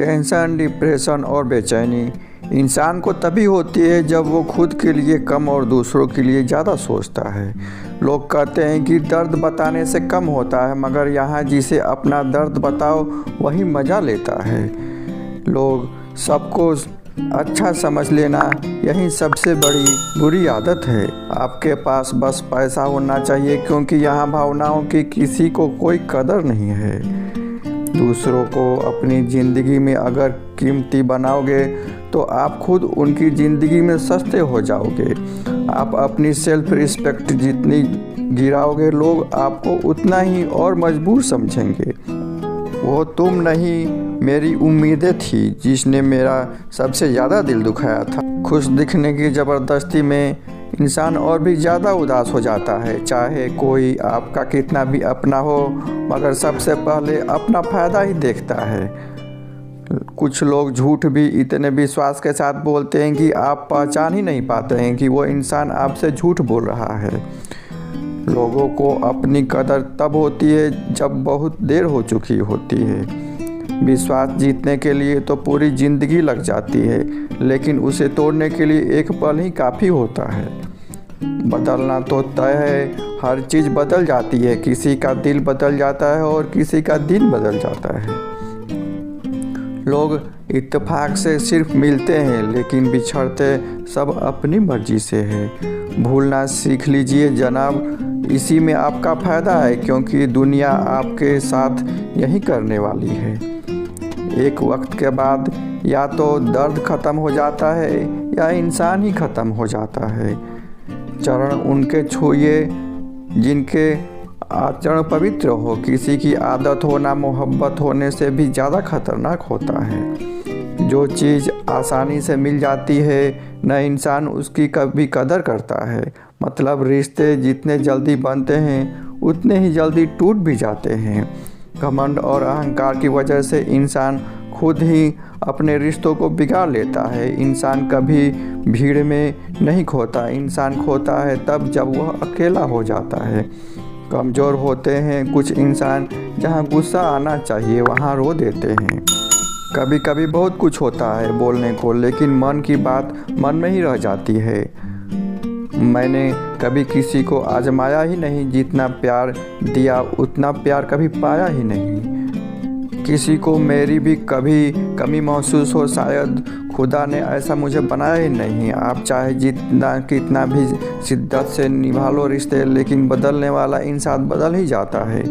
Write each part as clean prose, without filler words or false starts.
Tension, depression और बेचैनी इंसान को तभी होती है जब वो खुद के लिए कम और दूसरों के लिए ज़्यादा सोचता है। लोग कहते हैं कि दर्द बताने से कम होता है, मगर यहाँ जिसे अपना दर्द बताओ वही मज़ा लेता है। लोग सबको अच्छा समझ लेना यही सबसे बड़ी बुरी आदत है। आपके पास बस पैसा होना चाहिए, क्योंकि यहाँ भावनाओं की किसी को कोई कदर नहीं है। दूसरों को अपनी ज़िंदगी में अगर कीमती बनाओगे तो आप खुद उनकी ज़िंदगी में सस्ते हो जाओगे। आप अपनी सेल्फ रिस्पेक्ट जितनी गिराओगे, लोग आपको उतना ही और मजबूर समझेंगे। वो तुम नहीं, मेरी उम्मीदें थी जिसने मेरा सबसे ज़्यादा दिल दुखाया था। खुश दिखने की ज़बरदस्ती में इंसान और भी ज़्यादा उदास हो जाता है। चाहे कोई आपका कितना भी अपना हो, मगर सबसे पहले अपना फ़ायदा ही देखता है। कुछ लोग झूठ भी इतने विश्वास के साथ बोलते हैं कि आप पहचान ही नहीं पाते हैं कि वो इंसान आपसे झूठ बोल रहा है। लोगों को अपनी कदर तब होती है जब बहुत देर हो चुकी होती है। विश्वास जीतने के लिए तो पूरी ज़िंदगी लग जाती है, लेकिन उसे तोड़ने के लिए एक पल ही काफ़ी होता है। बदलना तो तय है, हर चीज़ बदल जाती है। किसी का दिल बदल जाता है और किसी का दिन बदल जाता है। लोग इत्तेफाक से सिर्फ मिलते हैं, लेकिन बिछड़ते सब अपनी मर्जी से है। भूलना सीख लीजिए जनाब, इसी में आपका फ़ायदा है, क्योंकि दुनिया आपके साथ यही करने वाली है। एक वक्त के बाद या तो दर्द ख़त्म हो जाता है या इंसान ही ख़त्म हो जाता है। चरण उनके छूइए जिनके आचरण पवित्र हो। किसी की आदत होना मोहब्बत होने से भी ज़्यादा खतरनाक होता है। जो चीज़ आसानी से मिल जाती है न इंसान उसकी कभी कदर करता है। मतलब रिश्ते जितने जल्दी बनते हैं उतने ही जल्दी टूट भी जाते हैं। घमंड और अहंकार की वजह से इंसान खुद ही अपने रिश्तों को बिगाड़ लेता है। इंसान कभी भीड़ में नहीं खोता, इंसान खोता है तब जब वह अकेला हो जाता है। कमज़ोर होते हैं कुछ इंसान, जहाँ गुस्सा आना चाहिए वहाँ रो देते हैं। कभी कभी बहुत कुछ होता है बोलने को, लेकिन मन की बात मन में ही रह जाती है। मैंने कभी किसी को आजमाया ही नहीं, जितना प्यार दिया उतना प्यार कभी पाया ही नहीं। किसी को मेरी भी कभी कमी महसूस हो, शायद खुदा ने ऐसा मुझे बनाया ही नहीं। आप चाहे जितना कितना भी शिद्दत से निभा लो रिश्ते, लेकिन बदलने वाला इंसान बदल ही जाता है।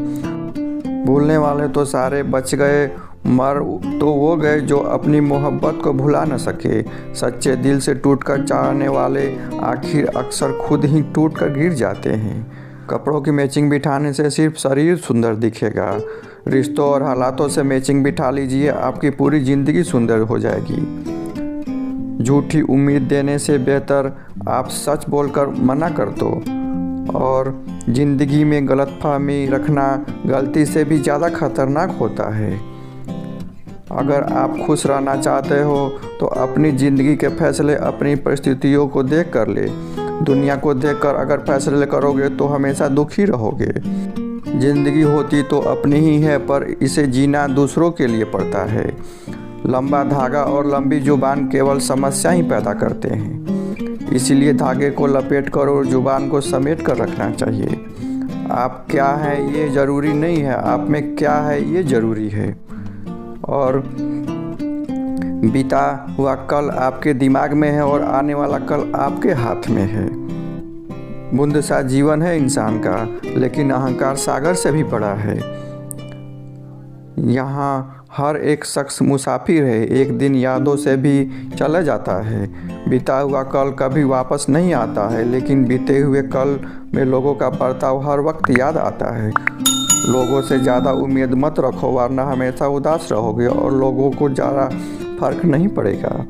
भूलने वाले तो सारे बच गए, मर तो वो गए जो अपनी मोहब्बत को भुला न सके। सच्चे दिल से टूटकर चाहने वाले आखिर अक्सर खुद ही टूटकर गिर जाते हैं। कपड़ों की मैचिंग बिठाने से सिर्फ शरीर सुंदर दिखेगा, रिश्तों और हालातों से मैचिंग बिठा लीजिए, आपकी पूरी ज़िंदगी सुंदर हो जाएगी। झूठी उम्मीद देने से बेहतर आप सच बोलकर मना कर दो। और ज़िंदगी में गलतफहमी रखना गलती से भी ज़्यादा खतरनाक होता है। अगर आप खुश रहना चाहते हो तो अपनी ज़िंदगी के फैसले अपनी परिस्थितियों को देख कर ले। दुनिया को देखकर अगर फैसले करोगे तो हमेशा दुखी रहोगे। ज़िंदगी होती तो अपनी ही है, पर इसे जीना दूसरों के लिए पड़ता है। लंबा धागा और लंबी जुबान केवल समस्या ही पैदा करते हैं। इसलिए धागे को लपेट कर और जुबान को समेट कर रखना चाहिए। आप क्या हैं ये ज़रूरी नहीं है, आप में क्या है ये ज़रूरी है। और बीता हुआ कल आपके दिमाग में है और आने वाला कल आपके हाथ में है। बूंद सा जीवन है इंसान का, लेकिन अहंकार सागर से भी बड़ा है। यहाँ हर एक शख्स मुसाफिर है, एक दिन यादों से भी चला जाता है। बीता हुआ कल कभी वापस नहीं आता है, लेकिन बीते हुए कल में लोगों का बर्ताव हर वक्त याद आता है। लोगों से ज़्यादा उम्मीद मत रखो, वरना हमेशा उदास रहोगे और लोगों को ज़्यादा फर्क नहीं पड़ेगा।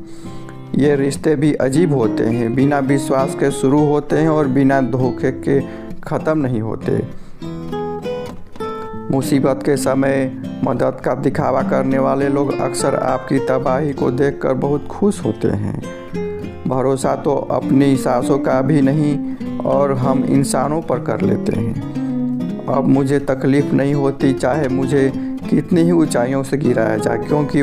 ये रिश्ते भी अजीब होते हैं, बिना विश्वास के शुरू होते हैं और बिना धोखे के ख़त्म नहीं होते। मुसीबत के समय मदद का दिखावा करने वाले लोग अक्सर आपकी तबाही को देखकर बहुत खुश होते हैं। भरोसा तो अपनी सांसों का भी नहीं और हम इंसानों पर कर लेते हैं। अब मुझे तकलीफ़ नहीं होती, चाहे मुझे कितनी ही ऊंचाइयों से गिराया जाए, क्योंकि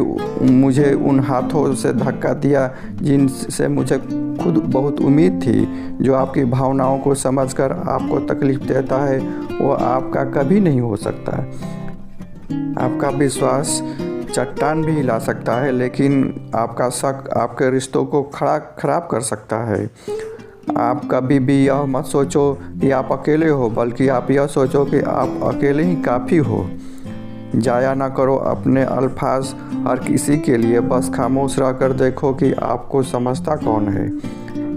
मुझे उन हाथों से धक्का दिया जिनसे मुझे खुद बहुत उम्मीद थी। जो आपकी भावनाओं को समझकर आपको तकलीफ़ देता है वो आपका कभी नहीं हो सकता। आपका विश्वास चट्टान भी हिला सकता है, लेकिन आपका शक आपके रिश्तों को खराब कर सकता है। आप कभी भी यह मत सोचो कि आप अकेले हो, बल्कि आप यह सोचो कि आप अकेले ही काफ़ी हो। जाया ना करो अपने अल्फाज हर किसी के लिए, बस खामोश रहकर देखो कि आपको समझता कौन है।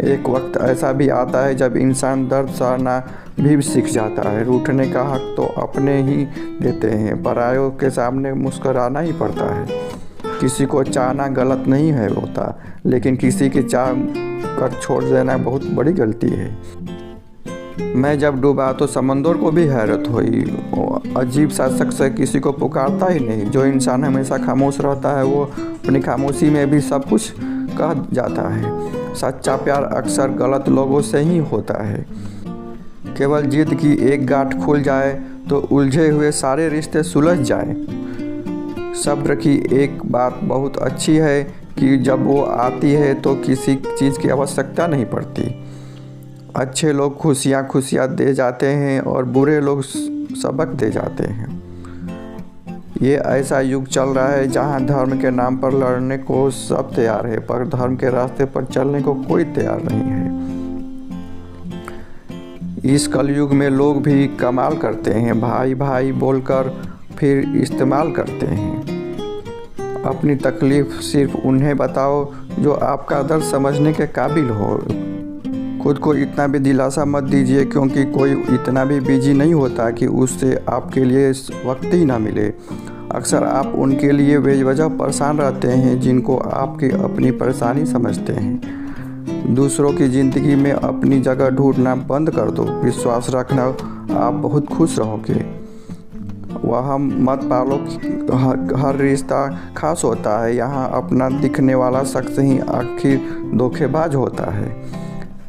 एक वक्त ऐसा भी आता है जब इंसान दर्द सहना भी सीख जाता है। रूठने का हक तो अपने ही देते हैं, परायों के सामने मुस्कुराना ही पड़ता है। किसी को चाहना गलत नहीं है होता, लेकिन किसी की चाह कर छोड़ देना बहुत बड़ी गलती है। मैं जब डूबा तो समंदर को भी हैरत हुई। अजीब सा शख्स है, किसी को पुकारता ही नहीं। जो इंसान हमेशा खामोश रहता है वो अपनी खामोशी में भी सब कुछ कह जाता है। सच्चा प्यार अक्सर गलत लोगों से ही होता है। केवल जिद की एक गांठ खुल जाए तो उलझे हुए सारे रिश्ते सुलझ जाएं। सब्र की एक बात बहुत अच्छी है कि जब वो आती है तो किसी चीज़ की आवश्यकता नहीं पड़ती। अच्छे लोग खुशियाँ दे जाते हैं और बुरे लोग सबक दे जाते हैं। ये ऐसा युग चल रहा है जहाँ धर्म के नाम पर लड़ने को सब तैयार है, पर धर्म के रास्ते पर चलने को कोई तैयार नहीं है। इस कलयुग में लोग भी कमाल करते हैं, भाई भाई बोलकर फिर इस्तेमाल करते हैं। अपनी तकलीफ़ सिर्फ उन्हें बताओ जो आपका दर्द समझने के काबिल हो। खुद को इतना भी दिलासा मत दीजिए, क्योंकि कोई इतना भी बिजी नहीं होता कि उससे आपके लिए वक्त ही ना मिले। अक्सर आप उनके लिए बेवजह परेशान रहते हैं जिनको आपकी अपनी परेशानी समझते हैं। दूसरों की ज़िंदगी में अपनी जगह ढूंढना बंद कर दो। विश्वास रखना, आप बहुत खुश रहोगे। वह मत पालो हर रिश्ता खास होता है। यहाँ अपना दिखने वाला शख्स ही आखिर धोखेबाज होता है।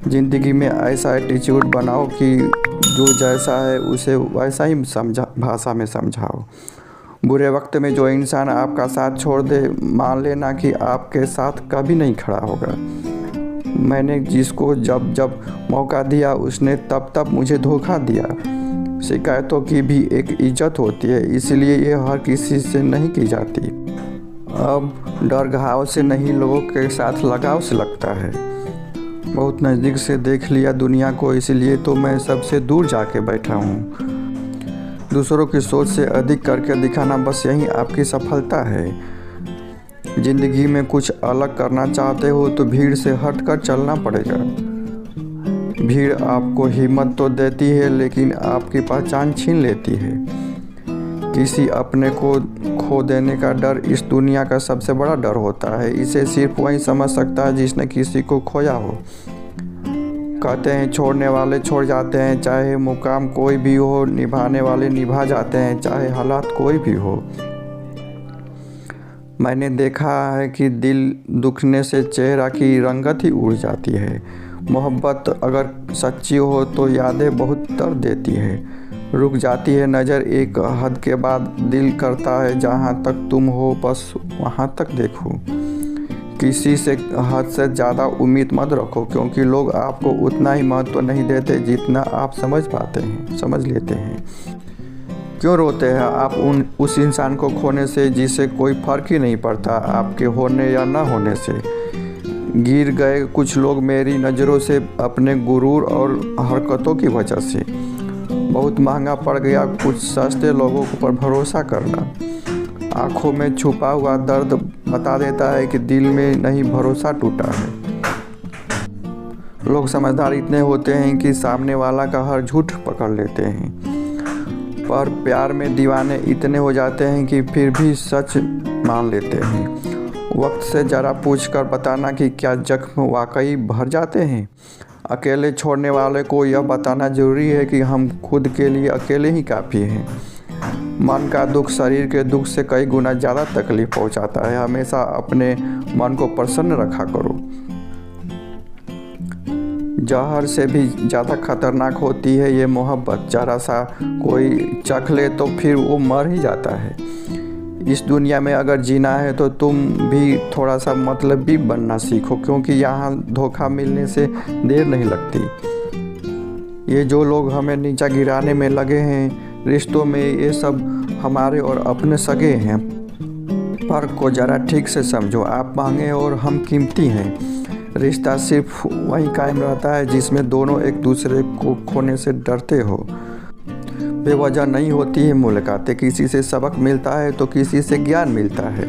ज़िंदगी में ऐसा एटीट्यूड बनाओ कि जो जैसा है उसे वैसा ही भाषा में समझाओ। बुरे वक्त में जो इंसान आपका साथ छोड़ दे, मान लेना कि आपके साथ कभी नहीं खड़ा होगा। मैंने जिसको जब जब मौका दिया उसने तब तब मुझे धोखा दिया। शिकायतों की भी एक इज्जत होती है, इसलिए ये हर किसी से नहीं की जाती। अब डर घाव से नहीं, लोगों के साथ लगाव से लगता है। बहुत नज़दीक से देख लिया दुनिया को, इसलिए तो मैं सबसे दूर जाके बैठा हूँ। दूसरों की सोच से अधिक करके दिखाना, बस यही आपकी सफलता है। ज़िंदगी में कुछ अलग करना चाहते हो तो भीड़ से हटकर चलना पड़ेगा। भीड़ आपको हिम्मत तो देती है, लेकिन आपकी पहचान छीन लेती है। किसी अपने को खो देने का डर इस दुनिया का सबसे बड़ा डर होता है। इसे सिर्फ वही समझ सकता है जिसने किसी को खोया हो। कहते हैं छोड़ने वाले छोड़ जाते हैं, चाहे मुकाम कोई भी हो। निभाने वाले निभा जाते हैं, चाहे हालात कोई भी हो। मैंने देखा है कि दिल दुखने से चेहरा की रंगत ही उड़ जाती है। मोहब्बत अगर सच्ची हो तो यादें बहुत दर्द देती है। रुक जाती है नज़र एक हद के बाद, दिल करता है जहाँ तक तुम हो बस वहाँ तक देखो। किसी से हद से ज़्यादा उम्मीद मत रखो, क्योंकि लोग आपको उतना ही महत्व नहीं देते जितना आप समझ लेते हैं। क्यों रोते हैं आप उस इंसान को खोने से जिसे कोई फ़र्क ही नहीं पड़ता आपके होने या ना होने से। गिर गए कुछ लोग मेरी नज़रों से अपने गुरूर और हरकतों की वजह से। बहुत महंगा पड़ गया कुछ सस्ते लोगों पर भरोसा करना। आँखों में छुपा हुआ दर्द बता देता है कि दिल में नहीं भरोसा टूटा है। लोग समझदार इतने होते हैं कि सामने वाला का हर झूठ पकड़ लेते हैं, पर प्यार में दीवाने इतने हो जाते हैं कि फिर भी सच मान लेते हैं। वक्त से ज़रा पूछकर बताना कि क्या जख्म वाकई भर जाते हैं। अकेले छोड़ने वाले को यह बताना ज़रूरी है कि हम खुद के लिए अकेले ही काफ़ी हैं। मन का दुख शरीर के दुख से कई गुना ज़्यादा तकलीफ़ पहुंचाता है। हमेशा अपने मन को प्रसन्न रखा करो। जहर से भी ज़्यादा खतरनाक होती है ये मोहब्बत। ज़रा सा कोई चख ले तो फिर वो मर ही जाता है। इस दुनिया में अगर जीना है तो तुम भी थोड़ा सा मतलबी बनना सीखो, क्योंकि यहाँ धोखा मिलने से देर नहीं लगती। ये जो लोग हमें नीचा गिराने में लगे हैं रिश्तों में, ये सब हमारे और अपने सगे हैं। फर्क को ज़रा ठीक से समझो, आप महंगे और हम कीमती हैं। रिश्ता सिर्फ वही कायम रहता है जिसमें दोनों एक दूसरे को खोने से डरते हो। बेवजह नहीं होती है मुलाकातें, किसी से सबक मिलता है तो किसी से ज्ञान मिलता है।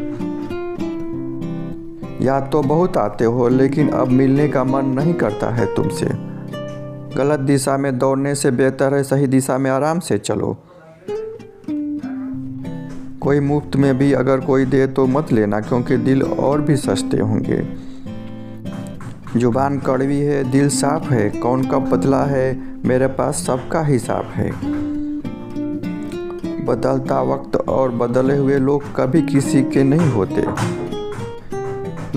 याद तो बहुत आते हो लेकिन अब मिलने का मन नहीं करता है तुमसे। गलत दिशा में दौड़ने से बेहतर है सही दिशा में आराम से चलो। कोई मुफ्त में भी अगर कोई दे तो मत लेना, क्योंकि दिल और भी सस्ते होंगे। जुबान कड़वी है दिल साफ है, कौन कब बदला है मेरे पास सबका हिसाब है। बदलता वक्त और बदले हुए लोग कभी किसी के नहीं होते।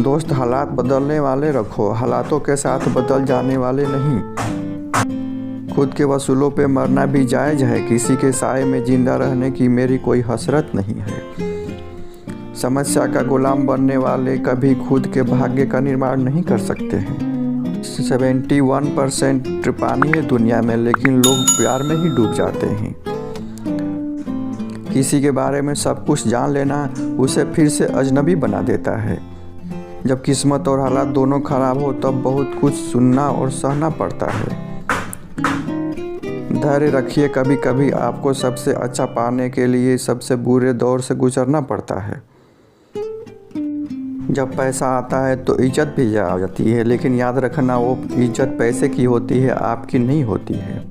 दोस्त हालात बदलने वाले रखो, हालातों के साथ बदल जाने वाले नहीं। खुद के वसूलों पे मरना भी जायज़ है, किसी के साए में जिंदा रहने की मेरी कोई हसरत नहीं है। समस्या का गुलाम बनने वाले कभी खुद के भाग्य का निर्माण नहीं कर सकते हैं। 71% पानी है दुनिया में, लेकिन लोग प्यार में ही डूब जाते हैं। किसी के बारे में सब कुछ जान लेना उसे फिर से अजनबी बना देता है। जब किस्मत और हालात दोनों खराब हो तब बहुत कुछ सुनना और सहना पड़ता है। धैर्य रखिए, कभी कभी आपको सबसे अच्छा पाने के लिए सबसे बुरे दौर से गुजरना पड़ता है। जब पैसा आता है तो इज्जत भी आ जाती है, लेकिन याद रखना वो इज्जत पैसे की होती है, आपकी नहीं होती है।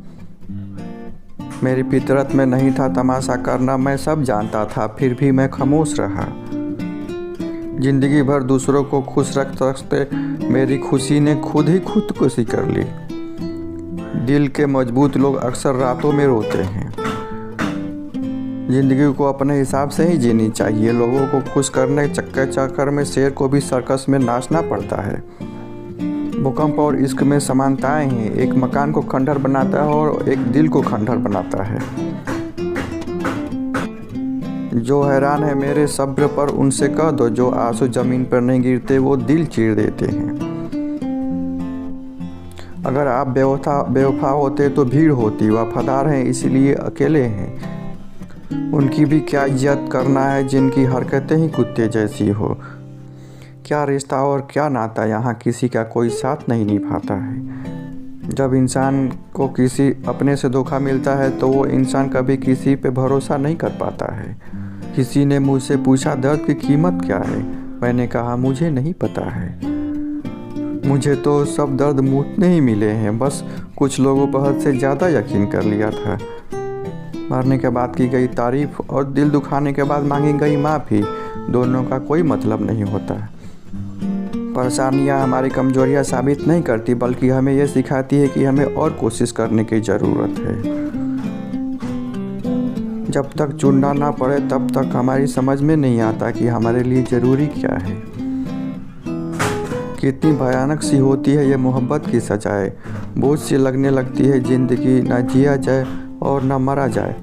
मेरी फितरत में नहीं था तमाशा करना, मैं सब जानता था, फिर भी मैं खामोश रहा। जिंदगी भर दूसरों को खुश रखते रखते मेरी खुशी ने खुद ही खुदकुशी कर ली। दिल के मजबूत लोग अक्सर रातों में रोते हैं। जिंदगी को अपने हिसाब से ही जीनी चाहिए। लोगों को खुश करने चक्कर में शेर को भी सर्कस में नाचना पड़ता है। भूकंप और इश्क में समानताएं हैं, एक मकान को खंडहर बनाता है और एक दिल को खंडहर बनाता है। जो हैरान है मेरे सब्र पर उनसे कह दो, जो आंसू जमीन पर नहीं गिरते वो दिल चीर देते हैं। अगर आप बेवफा होते तो भीड़ होती, वफादार हैं इसलिए अकेले हैं। उनकी भी क्या इज्जत करना है जिनकी हरकतें ही कुत्ते जैसी हो। क्या रिश्ता और क्या नाता, यहाँ किसी का कोई साथ नहीं निभाता है। जब इंसान को किसी अपने से धोखा मिलता है तो वो इंसान कभी किसी पे भरोसा नहीं कर पाता है। किसी ने मुझसे पूछा दर्द की कीमत क्या है, मैंने कहा मुझे नहीं पता है। मुझे तो सब दर्द मुफ्त ही मिले हैं, बस कुछ लोगों पर हद से ज़्यादा यकीन कर लिया था। मरने के बाद की गई तारीफ और दिल दुखाने के बाद मांगी गई माफ़ी, दोनों का कोई मतलब नहीं होता। परेशानियाँ हमारी कमजोरियाँ साबित नहीं करती, बल्कि हमें यह सिखाती है कि हमें और कोशिश करने की ज़रूरत है। जब तक चुनना ना पड़े तब तक हमारी समझ में नहीं आता कि हमारे लिए ज़रूरी क्या है। कितनी भयानक सी होती है ये मोहब्बत की सजाएं, बोझ सी लगने लगती है ज़िंदगी, ना जिया जाए और ना मरा जाए।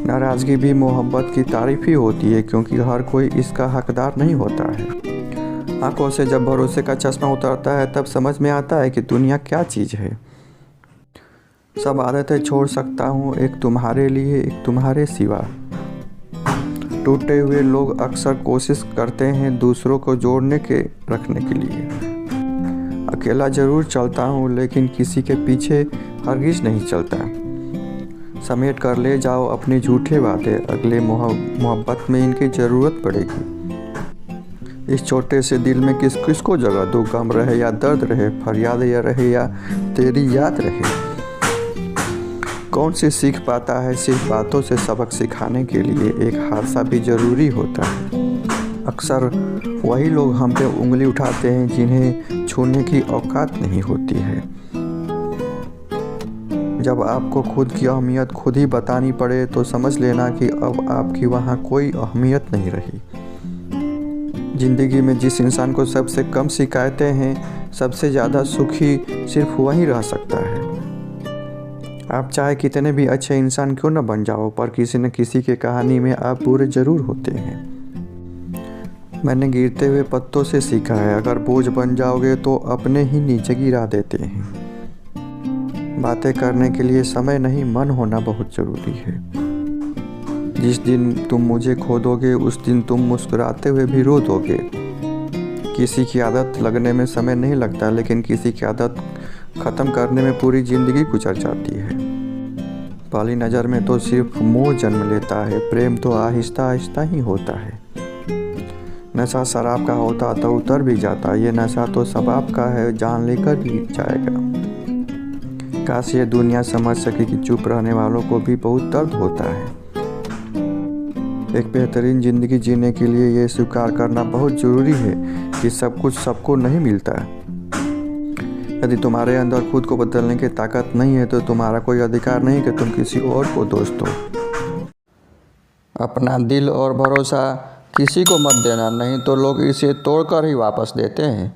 नाराज़गी भी मोहब्बत की तारीफ ही होती है, क्योंकि हर कोई इसका हकदार नहीं होता है। आंखों से जब भरोसे का चश्मा उतरता है तब समझ में आता है कि दुनिया क्या चीज़ है। सब आदतें छोड़ सकता हूँ, एक तुम्हारे लिए एक तुम्हारे सिवा। टूटे हुए लोग अक्सर कोशिश करते हैं दूसरों को जोड़ने के रखने के लिए। अकेला ज़रूर चलता हूँ लेकिन किसी के पीछे हरगिज़ नहीं चलता। समेट कर ले जाओ अपनी झूठे वादे, अगले मोहब्बत में इनकी ज़रूरत पड़ेगी। इस छोटे से दिल में किस किस को जगह दो, गम रहे या दर्द रहे, फरियाद या रहे या तेरी याद रहे। कौन सी सीख पाता है सिर्फ बातों से सबक सिखाने के लिए, एक हादसा भी ज़रूरी होता है। अक्सर वही लोग हम पे उंगली उठाते हैं जिन्हें छूने की औकात नहीं होती है। जब आपको खुद की अहमियत खुद ही बतानी पड़े तो समझ लेना कि अब आपकी वहाँ कोई अहमियत नहीं रही। ज़िंदगी में जिस इंसान को सबसे कम शिकायतें हैं, सबसे ज़्यादा सुखी सिर्फ वही रह सकता है। आप चाहे कितने भी अच्छे इंसान क्यों न बन जाओ, पर किसी न किसी के कहानी में आप बुरे ज़रूर होते हैं। मैंने गिरते हुए पत्तों से सीखा है, अगर बोझ बन जाओगे तो अपने ही नीचे गिरा देते हैं। बातें करने के लिए समय नहीं, मन होना बहुत ज़रूरी है। जिस दिन तुम मुझे खो दोगे उस दिन तुम मुस्कुराते हुए भी रो दोगे। किसी की आदत लगने में समय नहीं लगता, लेकिन किसी की आदत ख़त्म करने में पूरी ज़िंदगी गुजर जाती है। पहली नज़र में तो सिर्फ मोह जन्म लेता है, प्रेम तो आहिस्ता आहिस्ता ही होता है। नशा शराब का होता तो उतर भी जाता, ये नशा तो शबाब का है, जान लेकर भी जाएगा। काश ये दुनिया समझ सके कि चुप रहने वालों को भी बहुत दर्द होता है। एक बेहतरीन ज़िंदगी जीने के लिए ये स्वीकार करना बहुत ज़रूरी है कि सब कुछ सबको नहीं मिलता। यदि तुम्हारे अंदर खुद को बदलने की ताकत नहीं है तो तुम्हारा कोई अधिकार नहीं कि तुम किसी और को दोष दो। अपना दिल और भरोसा किसी को मत देना, नहीं तो लोग इसे तोड़कर ही वापस देते हैं।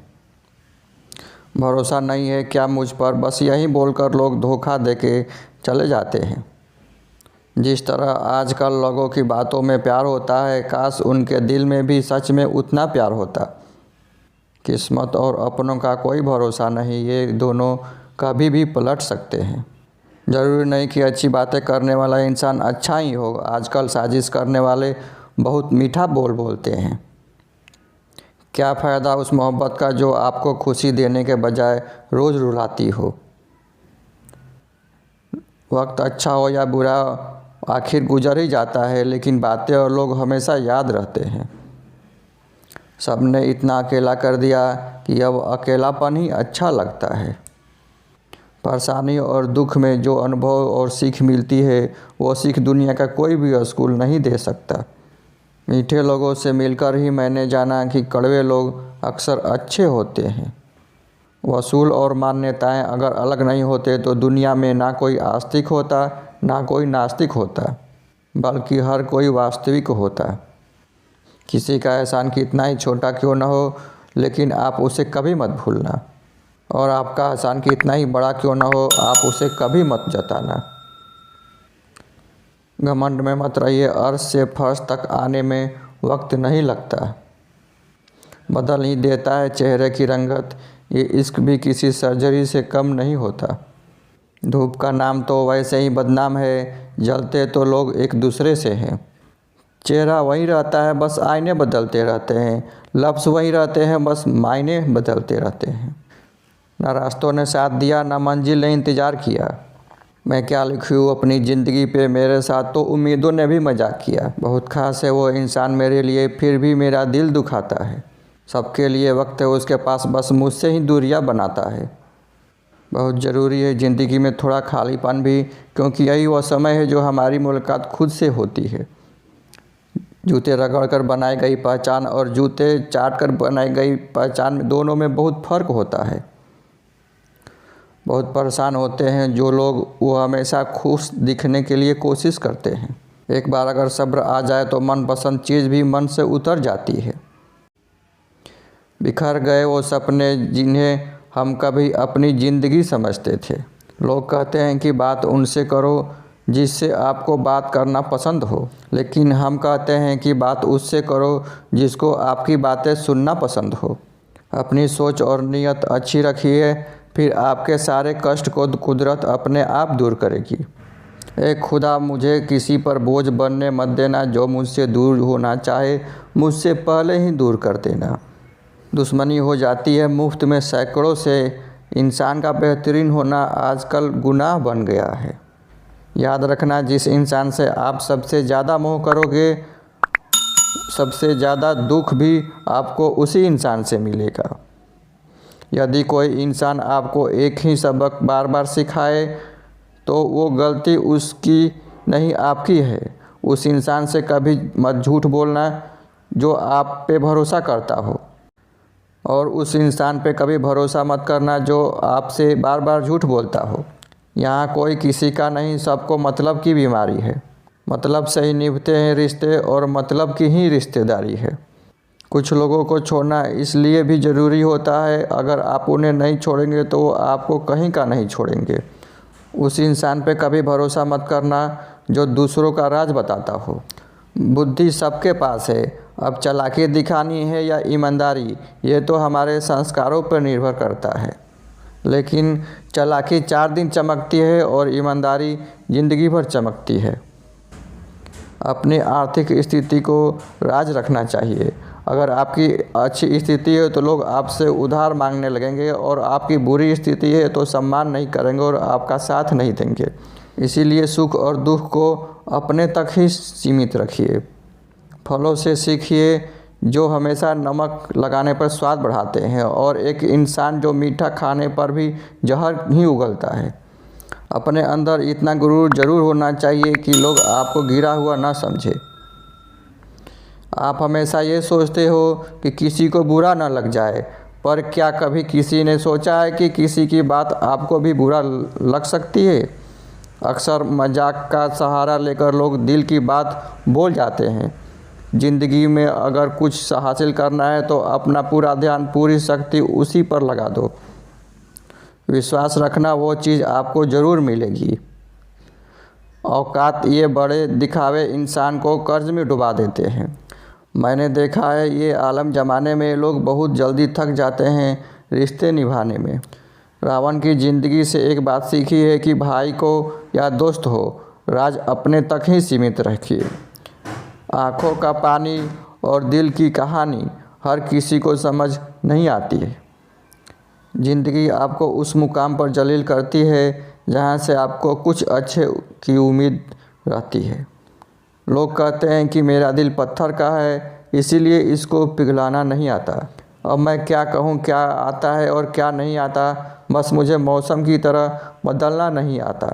भरोसा नहीं है क्या मुझ पर, बस यही बोलकर लोग धोखा देके चले जाते हैं। जिस तरह आजकल लोगों की बातों में प्यार होता है, काश उनके दिल में भी सच में उतना प्यार होता। किस्मत और अपनों का कोई भरोसा नहीं, ये दोनों कभी भी पलट सकते हैं। ज़रूरी नहीं कि अच्छी बातें करने वाला इंसान अच्छा ही हो। आजकल साजिश करने वाले बहुत मीठा बोलते हैं। क्या फ़ायदा उस मोहब्बत का जो आपको खुशी देने के बजाय रोज़ रुलाती हो। वक्त अच्छा हो या बुरा आखिर गुजर ही जाता है, लेकिन बातें और लोग हमेशा याद रहते हैं। सबने इतना अकेला कर दिया कि अब अकेलापन ही अच्छा लगता है। परेशानी और दुख में जो अनुभव और सीख मिलती है, वो सीख दुनिया का कोई भी स्कूल नहीं दे सकता। मीठे लोगों से मिलकर ही मैंने जाना कि कड़वे लोग अक्सर अच्छे होते हैं। वसूल और मान्यताएं अगर अलग नहीं होते तो दुनिया में ना कोई आस्तिक होता ना कोई नास्तिक होता, बल्कि हर कोई वास्तविक होता। किसी का एहसान कितना ही छोटा क्यों न हो, लेकिन आप उसे कभी मत भूलना, और आपका एहसान कितना ही बड़ा क्यों न हो, आप उसे कभी मत जताना। घमंड में मत रहिए, अर्श से फर्श तक आने में वक्त नहीं लगता। बदल ही देता है चेहरे की रंगत, ये इश्क भी किसी सर्जरी से कम नहीं होता। धूप का नाम तो वैसे ही बदनाम है, जलते तो लोग एक दूसरे से हैं। चेहरा वही रहता है, बस आईने बदलते रहते हैं। लफ्ज़ वही रहते हैं, बस मायने बदलते रहते हैं। न रास्तों ने साथ दिया, न मंजिल ने इंतज़ार किया। मैं क्या लिखूँ अपनी ज़िंदगी पे, मेरे साथ तो उम्मीदों ने भी मजाक किया। बहुत ख़ास है वो इंसान मेरे लिए, फिर भी मेरा दिल दुखाता है। सबके लिए वक्त है उसके पास, बस मुझसे ही दूरियां बनाता है। बहुत ज़रूरी है ज़िंदगी में थोड़ा खालीपन भी, क्योंकि यही वो समय है जो हमारी मुलाकात खुद से होती है। जूते रगड़ कर बनाई गई पहचान और जूते चाट कर बनाई गई पहचान में दोनों में बहुत फ़र्क होता है। बहुत परेशान होते हैं जो लोग वो हमेशा खुश दिखने के लिए कोशिश करते हैं। एक बार अगर सब्र आ जाए तो मनपसंद चीज़ भी मन से उतर जाती है। बिखर गए वो सपने जिन्हें हम कभी अपनी ज़िंदगी समझते थे। लोग कहते हैं कि बात उनसे करो जिससे आपको बात करना पसंद हो, लेकिन हम कहते हैं कि बात उससे करो जिसको आपकी बातें सुनना पसंद हो। अपनी सोच और नीयत अच्छी रखिए, फिर आपके सारे कष्ट को कुदरत अपने आप दूर करेगी। ए खुदा, मुझे किसी पर बोझ बनने मत देना। जो मुझसे दूर होना चाहे मुझसे पहले ही दूर कर देना। दुश्मनी हो जाती है मुफ्त में सैकड़ों से। इंसान का बेहतरीन होना आजकल गुनाह बन गया है। याद रखना, जिस इंसान से आप सबसे ज़्यादा मोह करोगे, सबसे ज़्यादा दुख भी आपको उसी इंसान से मिलेगा। यदि कोई इंसान आपको एक ही सबक बार बार सिखाए तो वो गलती उसकी नहीं आपकी है। उस इंसान से कभी मत झूठ बोलना जो आप पे भरोसा करता हो, और उस इंसान पे कभी भरोसा मत करना जो आपसे बार बार झूठ बोलता हो। यहाँ कोई किसी का नहीं, सबको मतलब की बीमारी है। मतलब से ही निभते हैं रिश्ते, और मतलब की ही रिश्तेदारी है। कुछ लोगों को छोड़ना इसलिए भी ज़रूरी होता है, अगर आप उन्हें नहीं छोड़ेंगे तो वो आपको कहीं का नहीं छोड़ेंगे। उस इंसान पे कभी भरोसा मत करना जो दूसरों का राज बताता हो। बुद्धि सबके पास है, अब चालाकी दिखानी है या ईमानदारी, ये तो हमारे संस्कारों पर निर्भर करता है। लेकिन चालाकी 4 दिन चमकती है और ईमानदारी ज़िंदगी भर चमकती है। अपनी आर्थिक स्थिति को राज रखना चाहिए। अगर आपकी अच्छी स्थिति है तो लोग आपसे उधार मांगने लगेंगे, और आपकी बुरी स्थिति है तो सम्मान नहीं करेंगे और आपका साथ नहीं देंगे। इसीलिए सुख और दुख को अपने तक ही सीमित रखिए। फलों से सीखिए जो हमेशा नमक लगाने पर स्वाद बढ़ाते हैं, और एक इंसान जो मीठा खाने पर भी जहर ही उगलता है। अपने अंदर इतना गुरूर जरूर होना चाहिए कि लोग आपको गिरा हुआ ना समझे। आप हमेशा ये सोचते हो कि किसी को बुरा ना लग जाए, पर क्या कभी किसी ने सोचा है कि किसी की बात आपको भी बुरा लग सकती है। अक्सर मजाक का सहारा लेकर लोग दिल की बात बोल जाते हैं। ज़िंदगी में अगर कुछ हासिल करना है तो अपना पूरा ध्यान, पूरी शक्ति उसी पर लगा दो। विश्वास रखना, वो चीज़ आपको ज़रूर मिलेगी। औकात ये बड़े दिखावे इंसान को कर्ज में डुबा देते हैं। मैंने देखा है ये आलम ज़माने में लोग बहुत जल्दी थक जाते हैं रिश्ते निभाने में। रावण की ज़िंदगी से एक बात सीखी है कि भाई को या दोस्त हो, राज अपने तक ही सीमित रखिए। आँखों का पानी और दिल की कहानी हर किसी को समझ नहीं आती है। ज़िंदगी आपको उस मुकाम पर जलील करती है जहाँ से आपको कुछ अच्छे की उम्मीद रहती है। लोग कहते हैं कि मेरा दिल पत्थर का है, इसीलिए इसको पिघलाना नहीं आता। अब मैं क्या कहूँ, क्या आता है और क्या नहीं आता, बस मुझे मौसम की तरह बदलना नहीं आता।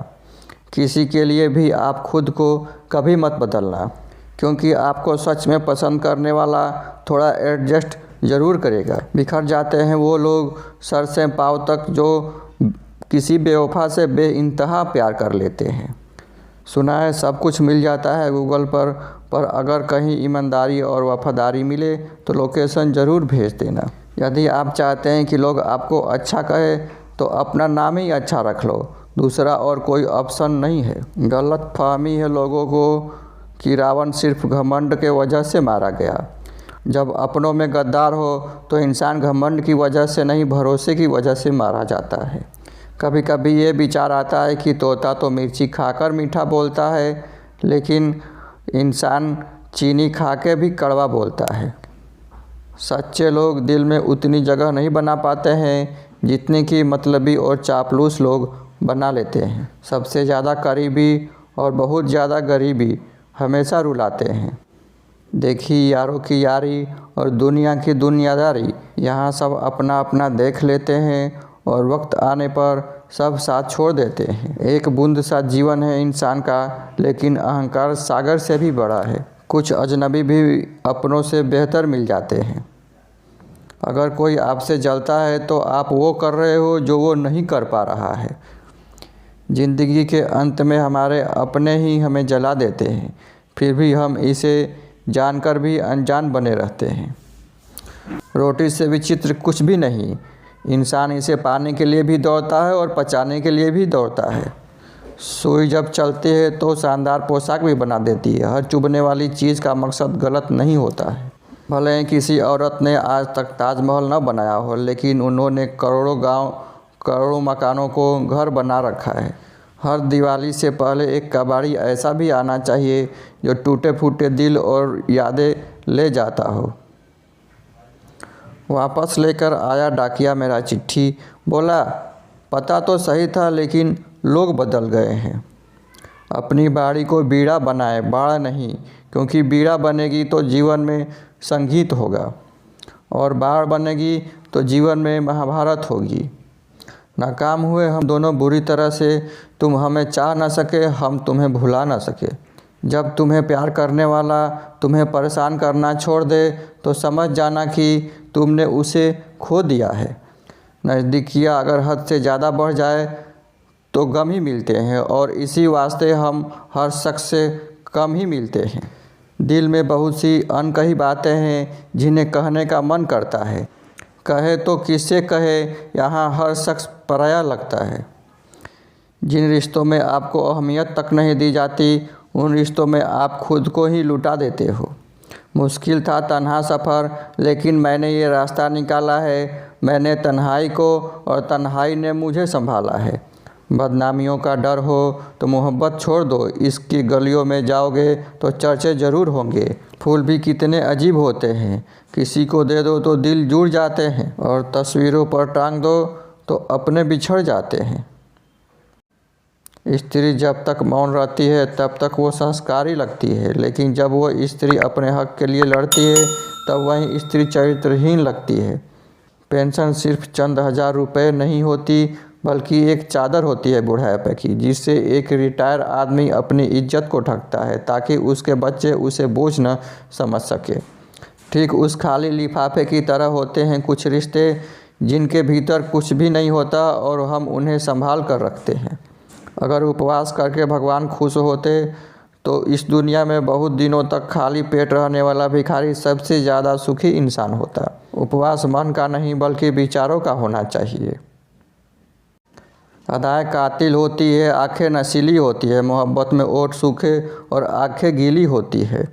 किसी के लिए भी आप खुद को कभी मत बदलना, क्योंकि आपको सच में पसंद करने वाला थोड़ा एडजस्ट ज़रूर करेगा। बिखर जाते हैं वो लोग सर से पाँव तक जो किसी बेवफा से बेइंतहा प्यार कर लेते हैं। सुना है सब कुछ मिल जाता है गूगल पर अगर कहीं ईमानदारी और वफादारी मिले तो लोकेशन ज़रूर भेज देना। यदि आप चाहते हैं कि लोग आपको अच्छा कहे तो अपना नाम ही अच्छा रख लो, दूसरा और कोई ऑप्शन नहीं है। गलत फहमी है लोगों को कि रावण सिर्फ घमंड के वजह से मारा गया। जब अपनों में गद्दार हो तो इंसान घमंड की वजह से नहीं, भरोसे की वजह से मारा जाता है। कभी कभी ये विचार आता है कि तोता तो मिर्ची खाकर मीठा बोलता है, लेकिन इंसान चीनी खा के भी कड़वा बोलता है। सच्चे लोग दिल में उतनी जगह नहीं बना पाते हैं जितनी कि मतलबी और चापलूस लोग बना लेते हैं। सबसे ज़्यादा करीबी और बहुत ज़्यादा गरीबी हमेशा रुलाते हैं। देखी यारों की यारी और दुनिया की दुनियादारी, यहाँ सब अपना अपना देख लेते हैं और वक्त आने पर सब साथ छोड़ देते हैं। एक बूंद सा जीवन है इंसान का, लेकिन अहंकार सागर से भी बड़ा है। कुछ अजनबी भी अपनों से बेहतर मिल जाते हैं। अगर कोई आपसे जलता है तो आप वो कर रहे हो जो वो नहीं कर पा रहा है। ज़िंदगी के अंत में हमारे अपने ही हमें जला देते हैं, फिर भी हम इसे जानकर भी अनजान बने रहते हैं। रोटी से विचित्र कुछ भी नहीं, इंसान इसे पाने के लिए भी दौड़ता है और पचाने के लिए भी दौड़ता है। सुई जब चलती है तो शानदार पोशाक भी बना देती है। हर चुभने वाली चीज़ का मकसद गलत नहीं होता है। भले ही किसी औरत ने आज तक ताजमहल न बनाया हो, लेकिन उन्होंने करोड़ों गांव, करोड़ों मकानों को घर बना रखा है। हर दिवाली से पहले एक कबाड़ी ऐसा भी आना चाहिए जो टूटे फूटे दिल और यादें ले जाता हो। वापस लेकर आया डाकिया मेरा चिट्ठी, बोला पता तो सही था लेकिन लोग बदल गए हैं। अपनी बाड़ी को बीड़ा बनाए, बाड़ा नहीं, क्योंकि बीड़ा बनेगी तो जीवन में संगीत होगा, और बाढ़ बनेगी तो जीवन में महाभारत होगी। नाकाम हुए हम दोनों बुरी तरह से, तुम हमें चाह ना सके, हम तुम्हें भुला ना सके। जब तुम्हें प्यार करने वाला तुम्हें परेशान करना छोड़ दे तो समझ जाना कि तुमने उसे खो दिया है। नज़दीकियाँ अगर हद से ज़्यादा बढ़ जाए तो गम ही मिलते हैं, और इसी वास्ते हम हर शख्स से कम ही मिलते हैं। दिल में बहुत सी अनकही बातें हैं जिन्हें कहने का मन करता है, कहे तो किससे कहे, यहाँ हर शख्स पराया लगता है। जिन रिश्तों में आपको अहमियत तक नहीं दी जाती, उन रिश्तों में आप खुद को ही लुटा देते हो। मुश्किल था तन्हा सफ़र, लेकिन मैंने ये रास्ता निकाला है। मैंने तन्हाई को और तन्हाई ने मुझे संभाला है। बदनामियों का डर हो तो मोहब्बत छोड़ दो। इसकी गलियों में जाओगे तो चर्चे ज़रूर होंगे। फूल भी कितने अजीब होते हैं, किसी को दे दो तो दिल जुड़ जाते हैं, और तस्वीरों पर टांग दो तो अपने बिछड़ जाते हैं। स्त्री जब तक मौन रहती है तब तक वो संस्कारी लगती है, लेकिन जब वो स्त्री अपने हक के लिए लड़ती है तब वही स्त्री चरित्रहीन लगती है। पेंशन सिर्फ चंद हजार रुपए नहीं होती, बल्कि एक चादर होती है बुढ़ापे की, जिससे एक रिटायर आदमी अपनी इज्जत को ढकता है ताकि उसके बच्चे उसे बोझ न समझ सके। ठीक उस खाली लिफाफे की तरह होते हैं कुछ रिश्ते, जिनके भीतर कुछ भी नहीं होता और हम उन्हें संभाल कर रखते हैं। अगर उपवास करके भगवान खुश होते तो इस दुनिया में बहुत दिनों तक खाली पेट रहने वाला भिखारी सबसे ज़्यादा सुखी इंसान होता। उपवास मन का नहीं बल्कि विचारों का होना चाहिए। अदाएँ कातिल होती है, आंखें नशीली होती है, मोहब्बत में ओठ सूखे और आंखें गीली होती है।